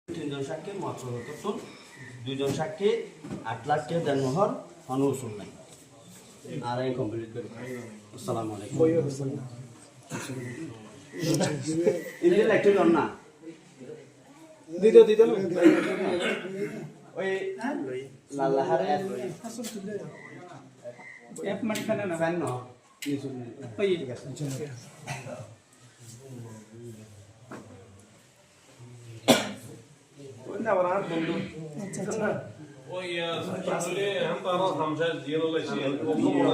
তিনজন সাক্ষী মতন দুইজন সাক্ষী 8 লাখ টাকা দেনমোহর অনুসুল নাই আর এই কমপ্লিট করি আসসালামু আলাইকুম ইন্ডিয়ান লেকচার কর না দিতে ওই লাল্লাহার এফ মানে ফ্যান না ফ্যান না নিচু ওই ঠিক আছে ওই না ওরা বন্ধু আচ্ছা ওই আসলে हम तारा हमसे जीरो ले सी ओको मोना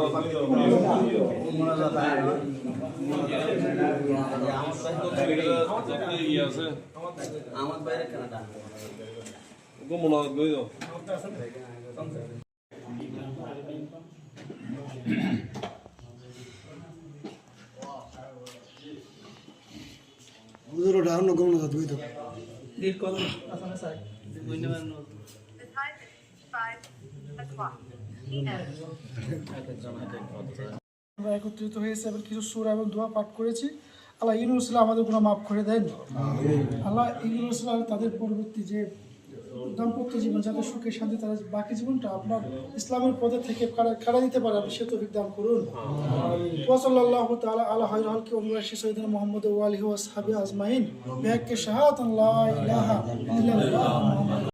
আমার বাইরে কানাডা ओको मोना गई दो उधर उठाओ ना कौन था तो দিল কল আসামে স্যার ধন্যবাদ The time is 5 o'clock p.m. আমরা একত্রিত হয়েছে এবং কিছু সূরা এবং দোয়া পাঠ করেছি। আল্লাহ ইউনুসুল্লাহ আমাদের গুনাহ মাফ করে দেন। আল্লাহ ইউনুসুল্লাহ তাদের পরবর্তী যে দাম্পত্য জীবন যাতে সুখে শান্তি তাদের বাকি জীবনটা আপনার ইসলামের পথে থেকে কারা দিতে পারে আপনি সে তৌফিক দান করুন। ওয়াসাল্লাল্লাহু তাআলা আলা খায়রিল খালকি সাইয়্যিদিনা মুহাম্মদ ওয়া আলিহি ওয়া সাহবিহি আজমাইন বিহাক্কি শাহাদাতি লা ইলাহা ইল্লাল্লাহ।